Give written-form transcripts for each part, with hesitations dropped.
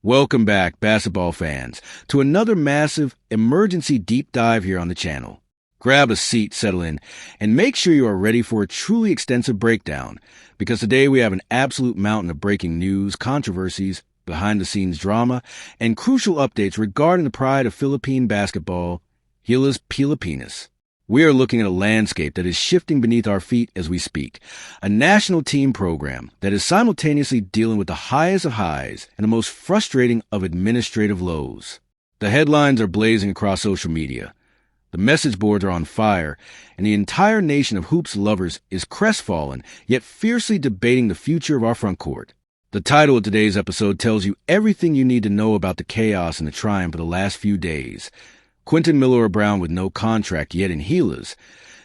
Welcome back, basketball fans, to another massive emergency deep dive here on the channel. Grab a seat, settle in, and make sure you are ready for a truly extensive breakdown, because today we have an absolute mountain of breaking news, controversies, behind-the-scenes drama, and crucial updates regarding the pride of Philippine basketball, Gilas Pilipinas. We are looking at a landscape that is shifting beneath our feet as we speak, a national team program that is simultaneously dealing with the highest of highs and the most frustrating of administrative lows. The headlines are blazing across social media. The message boards are on fire, and the entire nation of hoops lovers is crestfallen, yet fiercely debating the future of our front court. The title of today's episode tells you everything you need to know about the chaos and the triumph of the last few days. Quentin Miller-Brown with no contract yet in Gilas,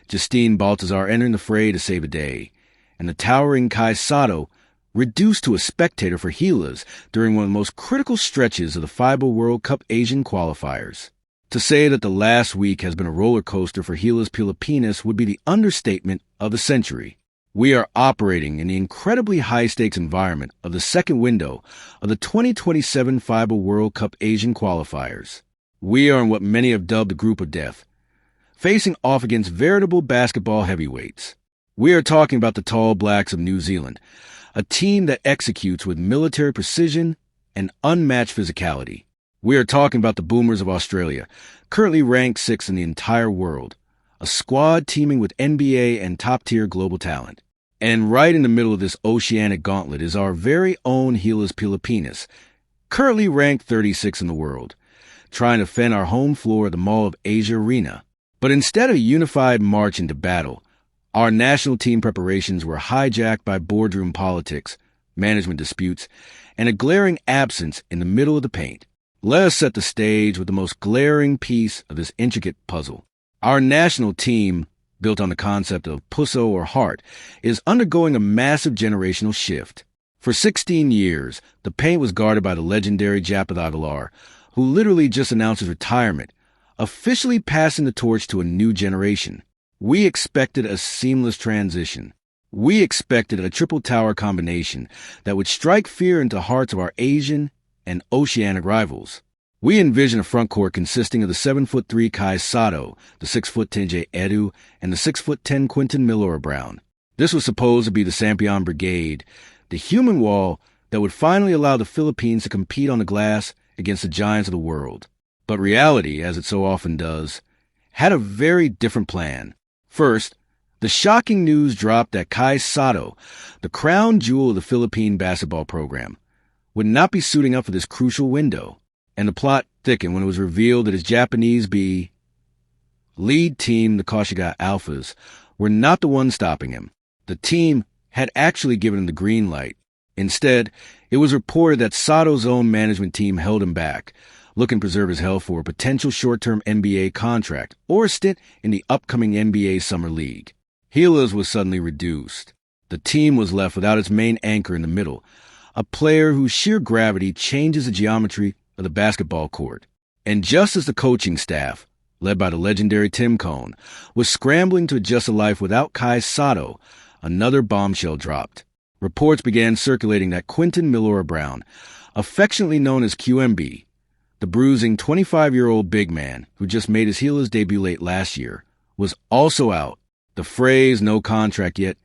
Justine Baltazar entering the fray to save a day, and the towering Sotto reduced to a spectator for Gilas during one of the most critical stretches of the FIBA World Cup Asian qualifiers. To say that the last week has been a roller coaster for Gilas Pilipinas would be the understatement of the century. We are operating in the incredibly high-stakes environment of the second window of the 2027 FIBA World Cup Asian qualifiers. We are in what many have dubbed the group of death, facing off against veritable basketball heavyweights. We are talking about the Tall Blacks of New Zealand, a team that executes with military precision and unmatched physicality. We are talking about the Boomers of Australia, currently ranked 6th in the entire world, a squad teeming with NBA and top-tier global talent. And right in the middle of this oceanic gauntlet is our very own Gilas Pilipinas, currently ranked 36th in the world, trying to fend our home floor at the Mall of Asia Arena. But instead of a unified march into battle, our national team preparations were hijacked by boardroom politics, management disputes, and a glaring absence in the middle of the paint. Let us set the stage with the most glaring piece of this intricate puzzle. Our national team, built on the concept of puso or heart, is undergoing a massive generational shift. For 16 years, the paint was guarded by the legendary Japeth Aguilar, who literally just announced his retirement, officially passing the torch to a new generation. We expected a seamless transition. We expected a triple tower combination that would strike fear into the hearts of our Asian and oceanic rivals. We envisioned a front court consisting of the 7'3" Sotto, the 6'10" Jay Edu, and the 6'10" Quentin Miller-Brown. This was supposed to be the Sampion Brigade, the human wall that would finally allow the Philippines to compete on the glass against the giants of the world. But reality, as it so often does, had a very different plan. First, the shocking news dropped that Sotto, the crown jewel of the Philippine basketball program, would not be suiting up for this crucial window, and the plot thickened when it was revealed that his Japanese B lead team, the Kashiga Alphas, were not the ones stopping him. The team had actually given him the green light. Instead, it was reported that Sotto's own management team held him back, looking to preserve his health for a potential short-term NBA contract or a stint in the upcoming NBA Summer League. Gilas was suddenly reduced. The team was left without its main anchor in the middle, a player whose sheer gravity changes the geometry of the basketball court. And just as the coaching staff, led by the legendary Tim Cone, was scrambling to adjust to life without Sotto, another bombshell dropped. Reports began circulating that Quentin Miller-Brown, affectionately known as QMB, the bruising 25-year-old big man who just made his Gilas debut late last year, was also out. The phrase "no contract yet"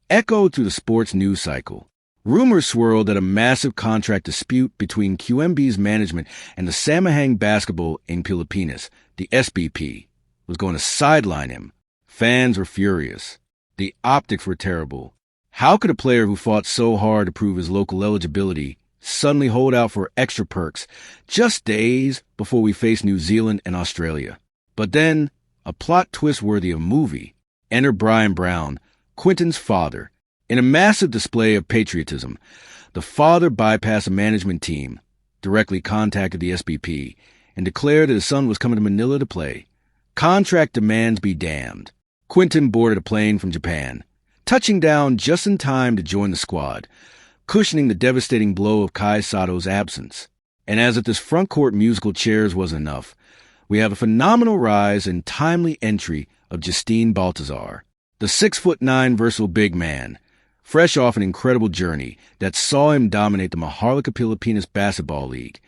echoed through the sports news cycle. Rumors swirled that a massive contract dispute between QMB's management and the Samahang Basketball in Pilipinas, the SBP, was going to sideline him. Fans were furious. The optics were terrible. How could a player who fought so hard to prove his local eligibility suddenly hold out for extra perks just days before we face New Zealand and Australia? But then, a plot twist worthy of a movie. Enter Brian Brown, Quentin's father. In a massive display of patriotism, the father bypassed the management team, directly contacted the SBP, and declared that his son was coming to Manila to play. Contract demands be damned. Quentin boarded a plane from Japan, touching down just in time to join the squad, cushioning the devastating blow of Sotto's absence. And as if this front court musical chairs wasn't enough, we have a phenomenal rise and timely entry of Justine Baltazar, the 6'9" versatile big man, fresh off an incredible journey that saw him dominate the Maharlika Pilipinas Basketball League,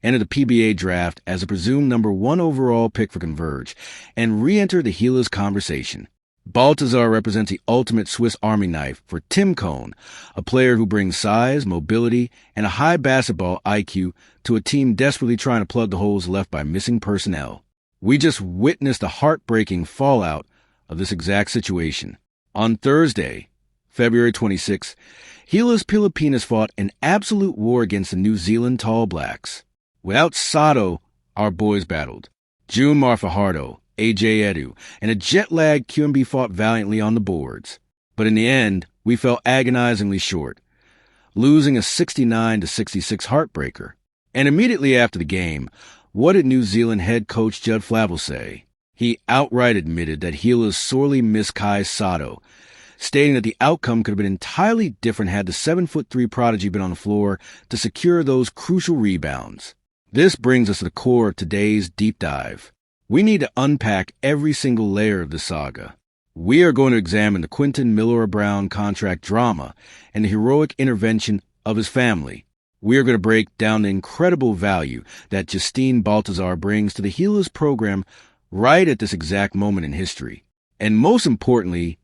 entered the PBA draft as a presumed number 1 overall pick for Converge, and re-entered the Gilas conversation. Baltazar represents the ultimate Swiss Army knife for Tim Cone, a player who brings size, mobility, and a high basketball IQ to a team desperately trying to plug the holes left by missing personnel. We just witnessed the heartbreaking fallout of this exact situation. On Thursday, February 26, Gilas Pilipinas fought an absolute war against the New Zealand Tall Blacks. Without Sotto, our boys battled. June Marfajardo, AJ Edu, and a jet-lagged QMB fought valiantly on the boards. But in the end, we fell agonizingly short, losing a 69-66 heartbreaker. And immediately after the game, what did New Zealand head coach Judd Flavel say? He outright admitted that Gilas sorely missed Kai Sotto, stating that the outcome could have been entirely different had the 7'3" prodigy been on the floor to secure those crucial rebounds. This brings us to the core of today's deep dive. We need to unpack every single layer of the saga. We are going to examine the Quentin Miller-Brown contract drama and the heroic intervention of his family. We are going to break down the incredible value that Justine Baltazar brings to the Gilas program right at this exact moment in history. And most importantly,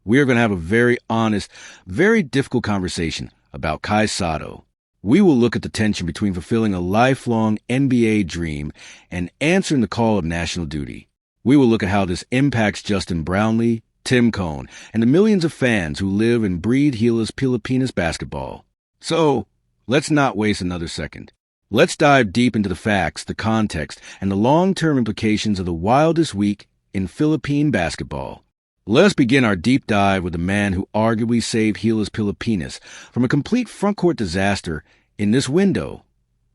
we are going to have a very honest, very difficult conversation about Kai Sotto. We will look at the tension between fulfilling a lifelong NBA dream and answering the call of national duty. We will look at how this impacts Justin Brownlee, Tim Cone, and the millions of fans who live and breathe Gilas Pilipinas basketball. So, let's not waste another second. Let's dive deep into the facts, the context, and the long-term implications of the wildest week in Philippine basketball. Let us begin our deep dive with the man who arguably saved Gilas Pilipinas from a complete frontcourt disaster in this window,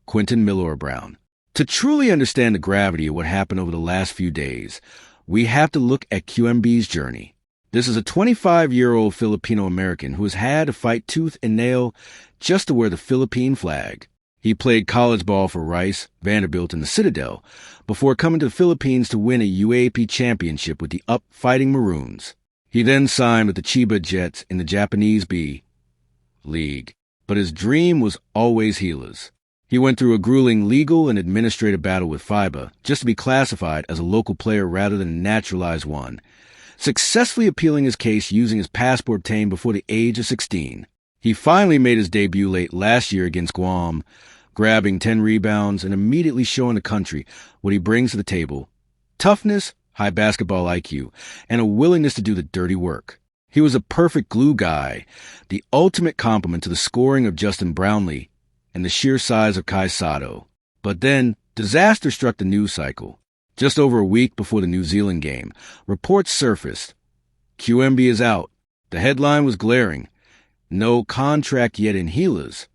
Quentin Miller-Brown. To truly understand the gravity of what happened over the last few days, we have to look at QMB's journey. This is a 25-year-old Filipino-American who has had to fight tooth and nail just to wear the Philippine flag. He played college ball for Rice, Vanderbilt, and the Citadel before coming to the Philippines to win a UAAP championship with the Fighting Maroons. He then signed with the Chiba Jets in the Japanese B League, but his dream was always Gilas. He went through a grueling legal and administrative battle with FIBA just to be classified as a local player rather than a naturalized one, successfully appealing his case using his passport obtained before the age of 16. He finally made his debut late last year against Guam, grabbing 10 rebounds and immediately showing the country what he brings to the table: toughness, high basketball IQ, and a willingness to do the dirty work. He was a perfect glue guy, the ultimate complement to the scoring of Justin Brownlee and the sheer size of Kai Sotto. But then, disaster struck the news cycle. Just over a week before the New Zealand game, reports surfaced. QMB is out. The headline was glaring. No contract yet in Gilas.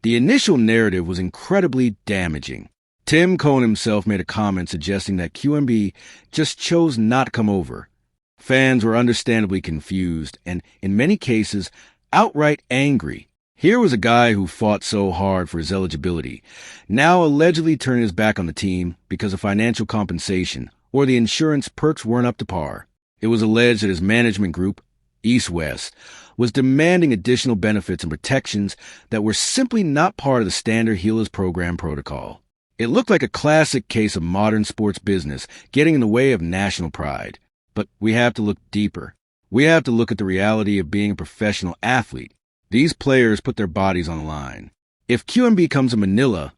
The initial narrative was incredibly damaging. Tim Cone himself made a comment suggesting that QMB just chose not to come over. Fans were understandably confused and, in many cases, outright angry. Here was a guy who fought so hard for his eligibility, now allegedly turning his back on the team because of financial compensation or the insurance perks weren't up to par. It was alleged that his management group, East-West, was demanding additional benefits and protections that were simply not part of the standard Gilas program protocol. It looked like a classic case of modern sports business getting in the way of national pride. But we have to look deeper. We have to look at the reality of being a professional athlete. These players put their bodies on the line. If QMB comes to Manila,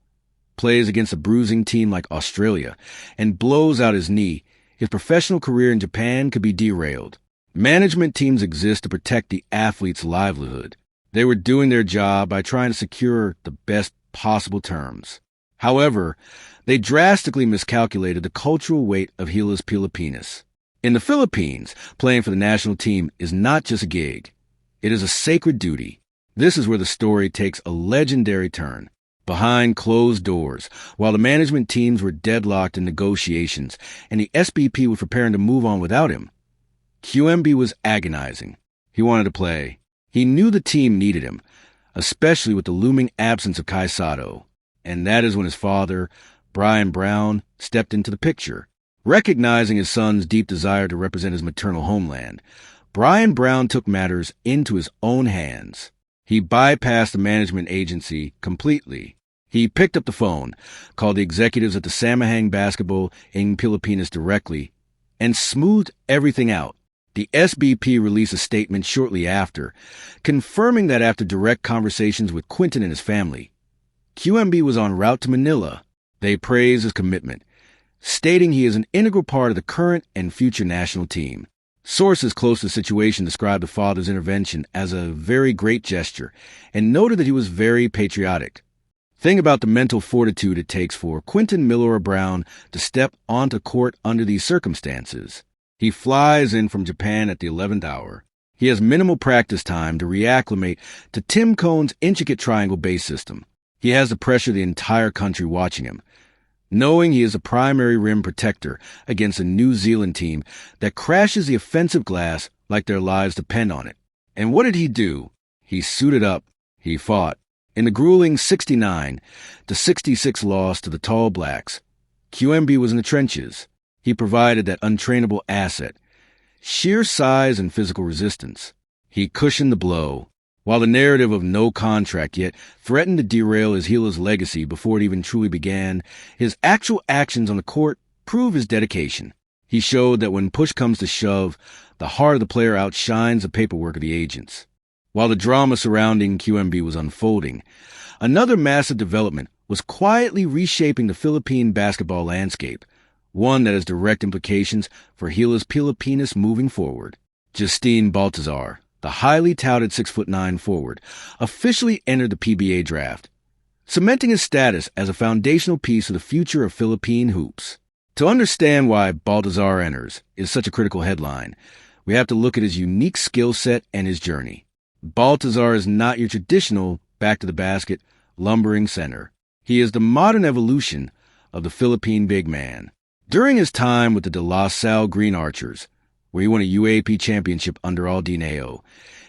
plays against a bruising team like Australia, and blows out his knee, his professional career in Japan could be derailed. Management teams exist to protect the athlete's livelihood. They were doing their job by trying to secure the best possible terms. However, they drastically miscalculated the cultural weight of Gilas Pilipinas. In the Philippines, playing for the national team is not just a gig. It is a sacred duty. This is where the story takes a legendary turn. Behind closed doors, while the management teams were deadlocked in negotiations and the SBP was preparing to move on without him, QMB was agonizing. He wanted to play. He knew the team needed him, especially with the looming absence of Kai Sotto. And that is when his father, Brian Brown, stepped into the picture. Recognizing his son's deep desire to represent his maternal homeland, Brian Brown took matters into his own hands. He bypassed the management agency completely. He picked up the phone, called the executives at the Samahang Basketball in Pilipinas directly, and smoothed everything out. The SBP released a statement shortly after, confirming that after direct conversations with Quinton and his family, QMB was en route to Manila. They praised his commitment, stating he is an integral part of the current and future national team. Sources close to the situation described the father's intervention as a very great gesture and noted that he was very patriotic. Think about the mental fortitude it takes for Quinton Miller Brown to step onto court under these circumstances. He flies in from Japan at the 11th hour. He has minimal practice time to reacclimate to Tim Cone's intricate triangle-based system. He has the pressure of the entire country watching him, knowing he is a primary rim protector against a New Zealand team that crashes the offensive glass like their lives depend on it. And what did he do? He suited up. He fought. In the grueling 69-66 loss to the Tall Blacks, QMB was in the trenches. He provided that untrainable asset, sheer size and physical resistance. He cushioned the blow, while the narrative of no contract yet threatened to derail his Gilas legacy before it even truly began. His actual actions on the court prove his dedication. He showed that when push comes to shove, the heart of the player outshines the paperwork of the agents. While the drama surrounding QMB was unfolding, another massive development was quietly reshaping the Philippine basketball landscape, one that has direct implications for Gilas Pilipinas moving forward. Justine Baltazar, the highly touted 6'9" forward, officially entered the PBA draft, cementing his status as a foundational piece of the future of Philippine hoops. To understand why Baltazar enters is such a critical headline, we have to look at his unique skill set and his journey. Baltazar is not your traditional back-to-the-basket lumbering center. He is the modern evolution of the Philippine big man. During his time with the De La Salle Green Archers, where he won a UAP championship under Aldineo,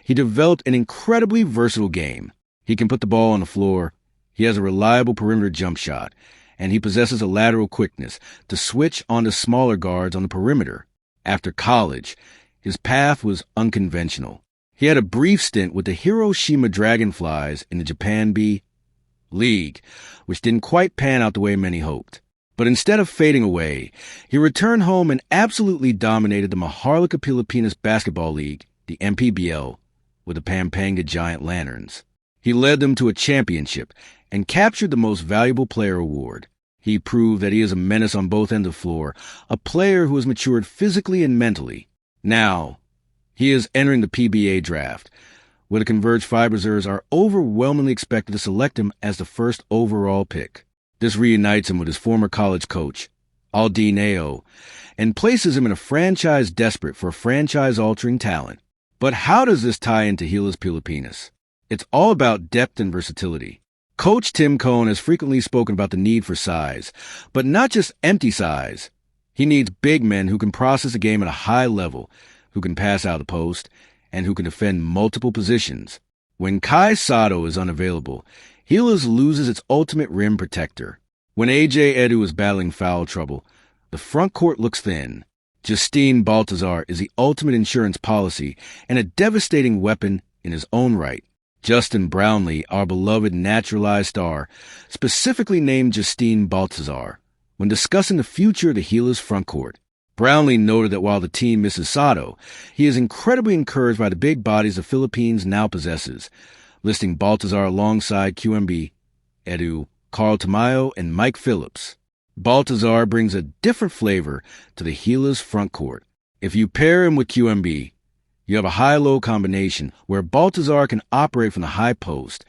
he developed an incredibly versatile game. He can put the ball on the floor, he has a reliable perimeter jump shot, and he possesses a lateral quickness to switch onto smaller guards on the perimeter. After college, his path was unconventional. He had a brief stint with the Hiroshima Dragonflies in the Japan B League, which didn't quite pan out the way many hoped. But instead of fading away, he returned home and absolutely dominated the Maharlika Pilipinas Basketball League, the MPBL, with the Pampanga Giant Lanterns. He led them to a championship and captured the Most Valuable Player award. He proved that he is a menace on both ends of the floor, a player who has matured physically and mentally. Now, he is entering the PBA draft, where the Converge Fiberzers are overwhelmingly expected to select him as the first overall pick. This reunites him with his former college coach, Aldineo, and places him in a franchise desperate for franchise-altering talent. But how does this tie into Gilas Pilipinas? It's all about depth and versatility. Coach Tim Cone has frequently spoken about the need for size, but not just empty size. He needs big men who can process a game at a high level, who can pass out the post, and who can defend multiple positions. When Kai Sotto is unavailable, Gilas loses its ultimate rim protector. When A.J. Edu is battling foul trouble, the front court looks thin. Justine Baltazar is the ultimate insurance policy and a devastating weapon in his own right. Justin Brownlee, our beloved naturalized star, specifically named Justine Baltazar when discussing the future of the Gilas front court. Brownlee noted that while the team misses Sotto, he is incredibly encouraged by the big bodies the Philippines now possesses, listing Baltazar alongside QMB, Edu, Carl Tamayo, and Mike Phillips. Baltazar brings a different flavor to the Gilas front court. If you pair him with QMB, you have a high-low combination where Baltazar can operate from the high post,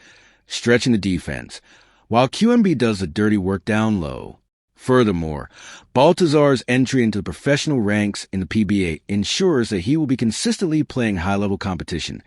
stretching the defense, while QMB does the dirty work down low. Furthermore, Baltazar's entry into the professional ranks in the PBA ensures that he will be consistently playing high-level competition,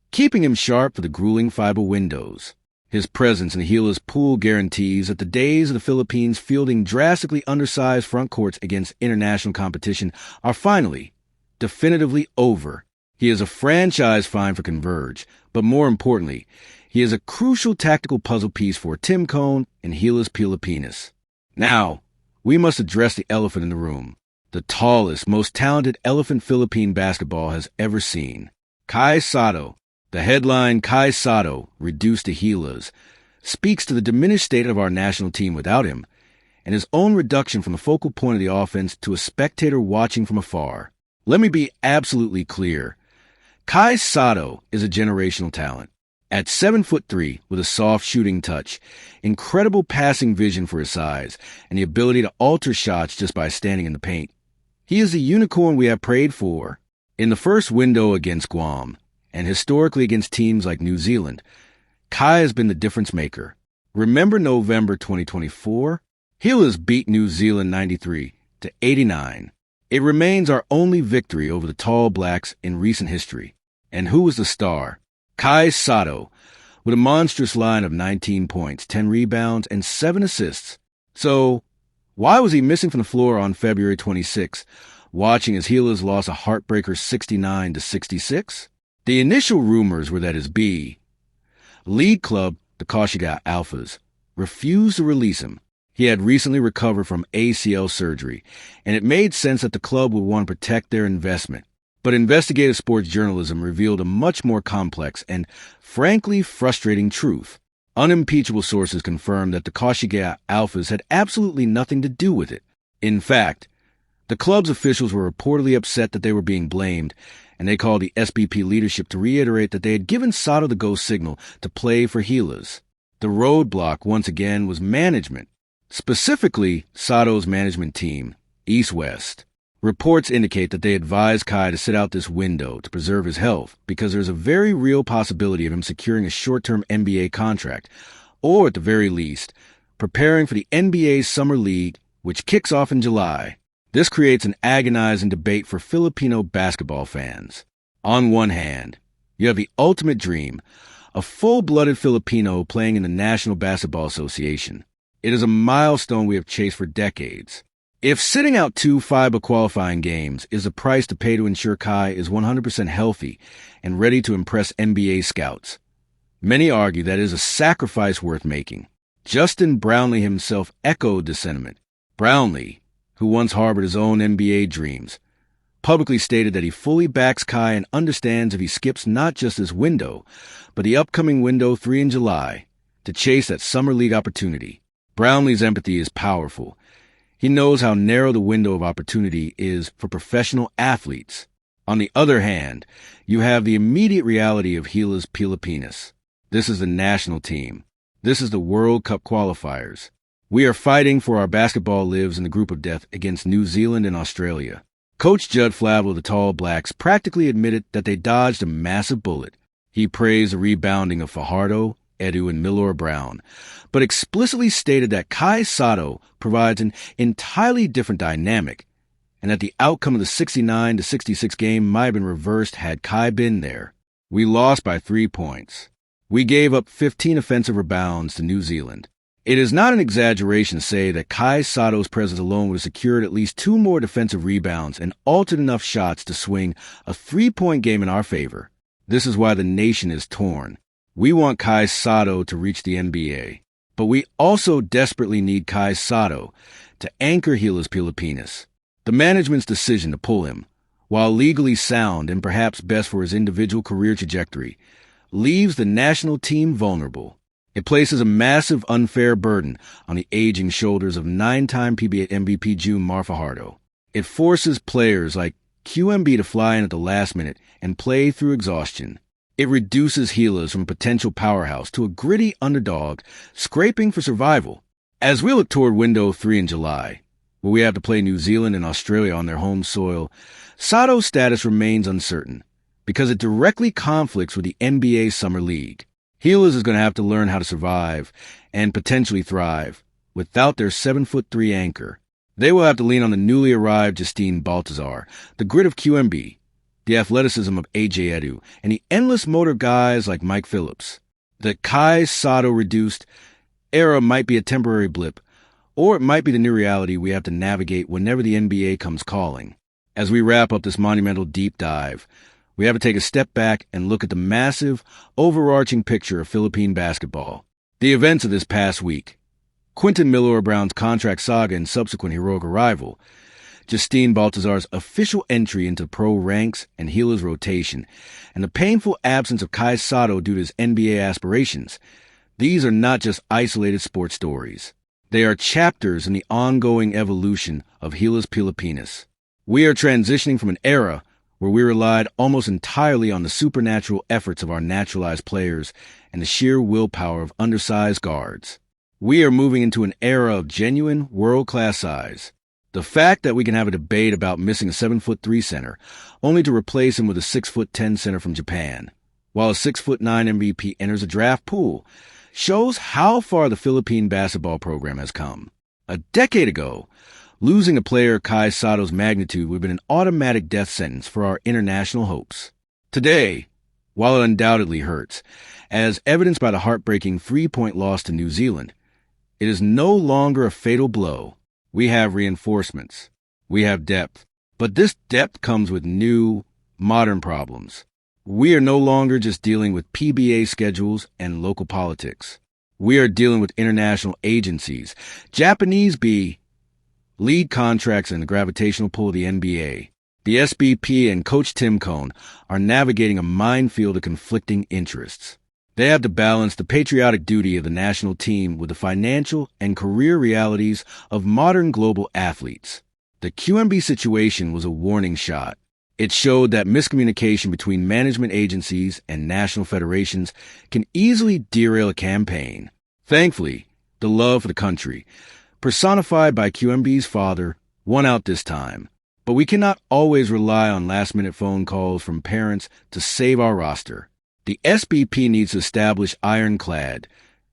keeping him sharp for the grueling FIBA windows. His presence in the Gilas pool guarantees that the days of the Philippines fielding drastically undersized front courts against international competition are finally, definitively over. He is a franchise find for Converge, but more importantly, he is a crucial tactical puzzle piece for Tim Cone and Gilas Pilipinas. Now, we must address the elephant in the room. the tallest, most talented elephant Philippine basketball has ever seen. Kai Sotto, the headline Kai Sotto, reduced to Gilas, speaks to the diminished state of our national team without him, and his own reduction from the focal point of the offense to a spectator watching from afar. Let me be absolutely clear. Kai Sotto is a generational talent. At 7'3", with a soft shooting touch, incredible passing vision for his size, and the ability to alter shots just by standing in the paint. He is the unicorn we have prayed for. In the first window against Guam, and historically against teams like New Zealand, Kai has been the difference maker. Remember November 2024? Gilas beat New Zealand 93-89. It remains our only victory over the Tall Blacks in recent history. And who was the star? Kai Sotto, with a monstrous line of 19 points, 10 rebounds, and 7 assists. So, why was he missing from the floor on February 26, watching as Gilas lost a heartbreaker 69-66? The initial rumors were that his lead club, the Gilas Alphas, refused to release him. He had recently recovered from ACL surgery, and it made sense that the club would want to protect their investment. But investigative sports journalism revealed a much more complex and, frankly, frustrating truth. Unimpeachable sources confirmed that the Gilas Alphas had absolutely nothing to do with it. In fact, the club's officials were reportedly upset that they were being blamed, and they called the SBP leadership to reiterate that they had given Sotto the go signal to play for Gilas. The roadblock, once again, was management. Specifically, Sotto's management team, East-West. Reports indicate that they advised Kai to sit out this window to preserve his health because there's a very real possibility of him securing a short-term NBA contract, or at the very least, preparing for the NBA's Summer League, which kicks off in July. This creates an agonizing debate for Filipino basketball fans. On one hand, you have the ultimate dream, a full-blooded Filipino playing in the National Basketball Association. It is a milestone we have chased for decades. If sitting out 2 FIBA qualifying games is the price to pay to ensure Kai is 100% healthy and ready to impress NBA scouts, many argue that it is a sacrifice worth making. Justin Brownlee himself echoed the sentiment. Brownlee, who once harbored his own NBA dreams, publicly stated that he fully backs Kai and understands if he skips not just this window, but the upcoming window 3 in July, to chase that Summer League opportunity. Brownlee's empathy is powerful. He knows how narrow the window of opportunity is for professional athletes. On the other hand, you have the immediate reality of Gilas Pilipinas. This is the national team. This is the World Cup qualifiers. We are fighting for our basketball lives in the group of death against New Zealand and Australia. Coach Judd Flavel of the Tall Blacks practically admitted that they dodged a massive bullet. He praised the rebounding of Fajardo, Edu, and Milor Brown, but explicitly stated that Kai Sotto provides an entirely different dynamic, and that the outcome of the 69-66 game might have been reversed had Kai been there. We lost by 3 points. We gave up 15 offensive rebounds to New Zealand. It is not an exaggeration to say that Kai Sotto's presence alone would have secured at least 2 more defensive rebounds and altered enough shots to swing a 3-point game in our favor. This is why the nation is torn. We want Kai Sotto to reach the NBA, but we also desperately need Kai Sotto to anchor Gilas Pilipinas. The management's decision to pull him, while legally sound and perhaps best for his individual career trajectory, leaves the national team vulnerable. It places a massive unfair burden on the aging shoulders of 9-time PBA MVP June Fajardo. It forces players like QMB to fly in at the last minute and play through exhaustion. It reduces Gilas from a potential powerhouse to a gritty underdog scraping for survival. As we look toward window 3 in July, where we have to play New Zealand and Australia on their home soil, Sotto's status remains uncertain because it directly conflicts with the NBA Summer League. Gilas is going to have to learn how to survive and potentially thrive without their 7'3" anchor. They will have to lean on the newly arrived Justine Baltazar, the grit of QMB, the athleticism of AJ Edu, and the endless motor guys like Mike Phillips. The Kai Sotto reduced era might be a temporary blip, or it might be the new reality we have to navigate whenever the NBA comes calling. As we wrap up this monumental deep dive, we have to take a step back and look at the massive, overarching picture of Philippine basketball. The events of this past week, Quentin Milor Brown's contract saga and subsequent heroic arrival, Justine Baltazar's official entry into pro ranks and Gilas rotation, and the painful absence of Kai Sotto due to his NBA aspirations. These are not just isolated sports stories. They are chapters in the ongoing evolution of Gilas Pilipinas. We are transitioning from an era where we relied almost entirely on the supernatural efforts of our naturalized players and the sheer willpower of undersized guards. We are moving into an era of genuine world-class size. The fact that we can have a debate about missing a 7'3" center, only to replace him with a 6'10" center from Japan, while a 6'9" MVP enters a draft pool, shows how far the Philippine basketball program has come. A decade ago, losing a player Kai Sotto's magnitude would have been an automatic death sentence for our international hopes. Today, while it undoubtedly hurts, as evidenced by the heartbreaking 3-point loss to New Zealand, it is no longer a fatal blow. We have reinforcements. We have depth. But this depth comes with new, modern problems. We are no longer just dealing with PBA schedules and local politics. We are dealing with international agencies, Japanese lead contracts, and the gravitational pull of the NBA. The SBP and Coach Tim Cone are navigating a minefield of conflicting interests. They have to balance the patriotic duty of the national team with the financial and career realities of modern global athletes. The QMB situation was a warning shot. It showed that miscommunication between management agencies and national federations can easily derail a campaign. Thankfully, the love for the country, personified by QMB's father, won out this time. But we cannot always rely on last-minute phone calls from parents to save our roster. The SBP needs to establish ironclad,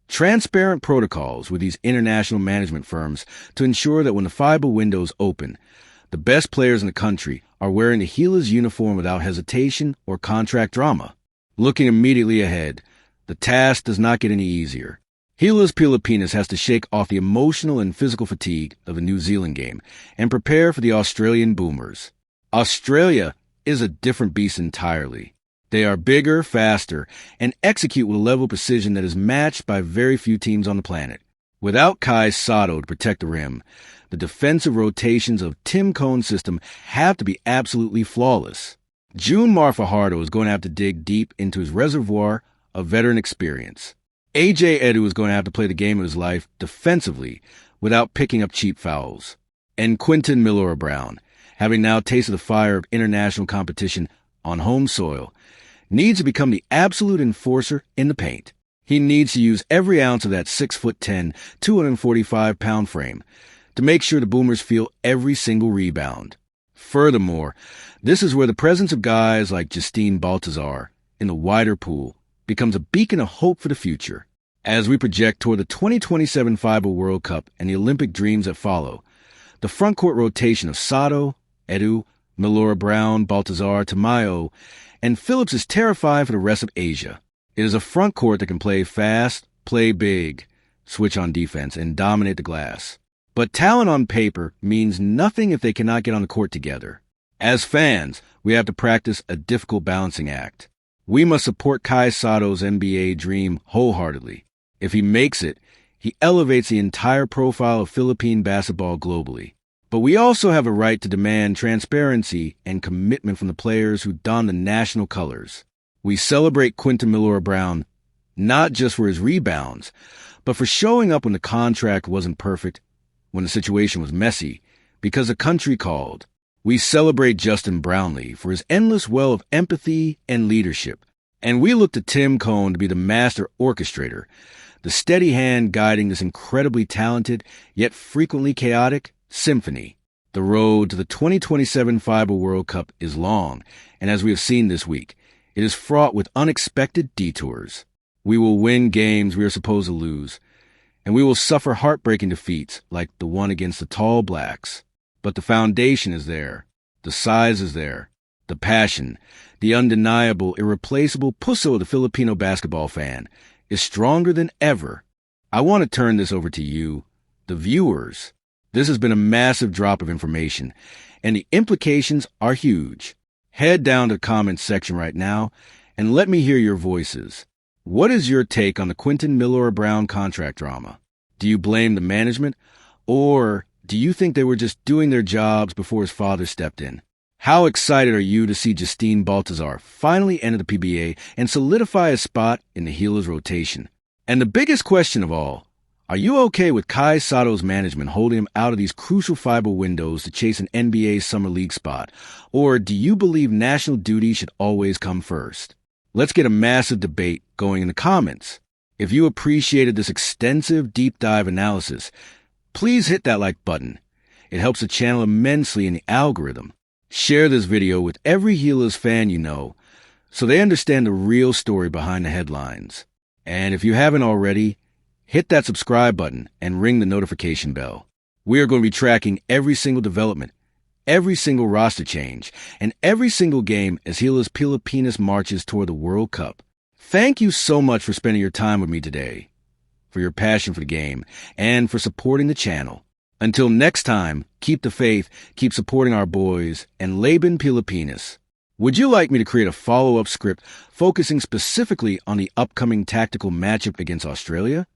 transparent protocols with these international management firms to ensure that when the FIBA windows open, the best players in the country are wearing the Gilas uniform without hesitation or contract drama. Looking immediately ahead, the task does not get any easier. Gilas Pilipinas has to shake off the emotional and physical fatigue of the New Zealand game and prepare for the Australian Boomers. Australia is a different beast entirely. They are bigger, faster, and execute with a level of precision that is matched by very few teams on the planet. Without Kai Sotto to protect the rim, the defensive rotations of Tim Cone's system have to be absolutely flawless. June Fajardo is going to have to dig deep into his reservoir of veteran experience. A.J. Edu is going to have to play the game of his life defensively without picking up cheap fouls. And Quinton Milora-Brown, having now tasted the fire of international competition on home soil, needs to become the absolute enforcer in the paint. He needs to use every ounce of that 6'10", 245-pound frame to make sure the Boomers feel every single rebound. Furthermore, this is where the presence of guys like Justine Baltazar in the wider pool becomes a beacon of hope for the future. As we project toward the 2027 FIBA World Cup and the Olympic dreams that follow, the frontcourt rotation of Sotto, Edu, Milora-Brown, Baltazar, Tamayo, and Phillips is terrifying for the rest of Asia. It is a frontcourt that can play fast, play big, switch on defense, and dominate the glass. But talent on paper means nothing if they cannot get on the court together. As fans, we have to practice a difficult balancing act. We must support Kai Sotto's NBA dream wholeheartedly. If he makes it, he elevates the entire profile of Philippine basketball globally. But we also have a right to demand transparency and commitment from the players who don the national colors. We celebrate Quinton Milora-Brown not just for his rebounds, but for showing up when the contract wasn't perfect, when the situation was messy, because the country called. We celebrate Justin Brownlee for his endless well of empathy and leadership. And we look to Tim Cone to be the master orchestrator, the steady hand guiding this incredibly talented, yet frequently chaotic, symphony. The road to the 2027 FIBA World Cup is long, and as we have seen this week, it is fraught with unexpected detours. We will win games we are supposed to lose, and we will suffer heartbreaking defeats like the one against the Tall Blacks. But the foundation is there, the size is there, the passion, the undeniable, irreplaceable puso of the Filipino basketball fan is stronger than ever. I want to turn this over to you, the viewers. This has been a massive drop of information, and the implications are huge. Head down to the comments section right now and let me hear your voices. What is your take on the Quinton Milora-Brown contract drama? Do you blame the management, or do you think they were just doing their jobs before his father stepped in? How excited are you to see Justine Baltazar finally enter the PBA and solidify a spot in the Gilas rotation? And the biggest question of all, are you okay with Kai Sotto's management holding him out of these crucial fiber windows to chase an NBA Summer League spot? Or do you believe national duty should always come first? Let's get a massive debate going in the comments. If you appreciated this extensive deep dive analysis, please hit that like button. It helps the channel immensely in the algorithm. Share this video with every Gilas fan you know so they understand the real story behind the headlines. And if you haven't already, hit that subscribe button and ring the notification bell. We are going to be tracking every single development, every single roster change, and every single game as Gilas Pilipinas marches toward the World Cup. Thank you so much for spending your time with me today, for your passion for the game, and for supporting the channel. Until next time, keep the faith, keep supporting our boys, and Laban Pilipinas. Would you like me to create a follow-up script focusing specifically on the upcoming tactical matchup against Australia?